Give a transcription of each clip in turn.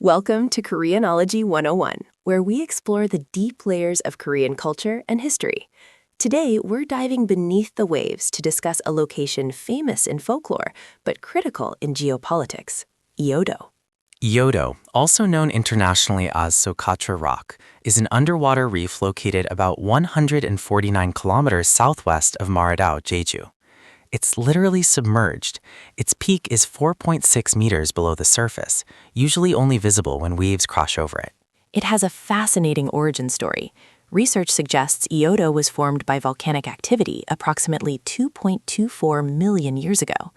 Welcome to Koreanology 101, where we explore the deep layers of Korean culture and history. Today, we're diving beneath the waves to discuss a location famous in folklore, but critical in geopolitics, Ieodo. Ieodo, also known internationally as Socotra Rock, is an underwater reef located about 149 kilometers southwest of Maridao, Jeju. It's literally submerged. Its peak is 4.6 meters below the surface, usually only visible when waves crash over it. It has a fascinating origin story. Research suggests Ieodo was formed by volcanic activity approximately 2.24 million years ago.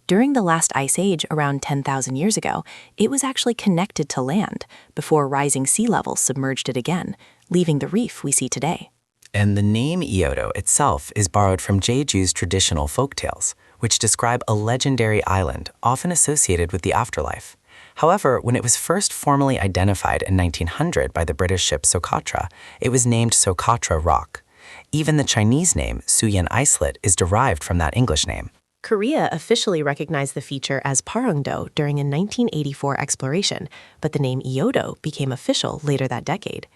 During the last ice age around 10,000 years ago, it was actually connected to land before rising sea levels submerged it again, leaving the reef we see today. And the name Ieodo itself is borrowed from Jeju's traditional folktales, which describe a legendary island often associated with the afterlife. However, when it was first formally identified in 1900 by the British ship Socotra, it was named Socotra Rock. Even the Chinese name Suyan Islet is derived from that English name. Korea officially recognized the feature as Parungdo during a 1984 exploration, but the name Ieodo became official later that decade.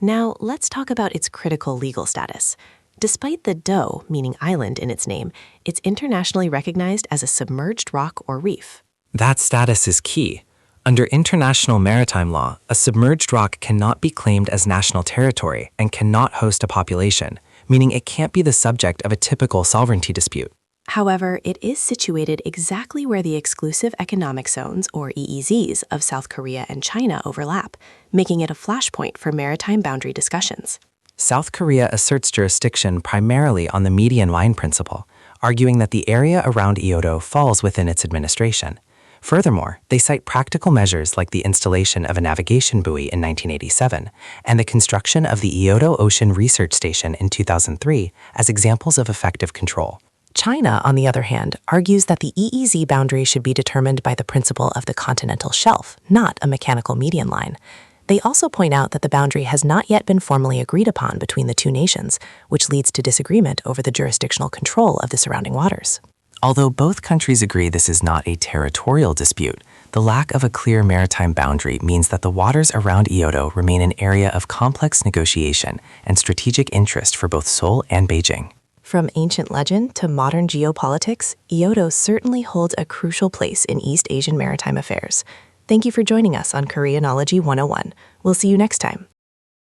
Now, let's talk about its critical legal status. Despite the do, meaning island, in its name, it's internationally recognized as a submerged rock or reef. That status is key. Under international maritime law, a submerged rock cannot be claimed as national territory and cannot host a population, meaning it can't be the subject of a typical sovereignty dispute. However, it is situated exactly where the exclusive economic zones, or EEZs, of South Korea and China overlap, making it a flashpoint for maritime boundary discussions. South Korea asserts jurisdiction primarily on the median line principle, arguing that the area around Ieodo falls within its administration. Furthermore, they cite practical measures like the installation of a navigation buoy in 1987 and the construction of the Ieodo Ocean Research Station in 2003 as examples of effective control. China, on the other hand, argues that the EEZ boundary should be determined by the principle of the continental shelf, not a mechanical median line. They also point out that the boundary has not yet been formally agreed upon between the two nations, which leads to disagreement over the jurisdictional control of the surrounding waters. Although both countries agree this is not a territorial dispute, the lack of a clear maritime boundary means that the waters around Ieodo remain an area of complex negotiation and strategic interest for both Seoul and Beijing. From ancient legend to modern geopolitics, Ieodo certainly holds a crucial place in East Asian maritime affairs. Thank you for joining us on Koreanology 101. We'll see you next time.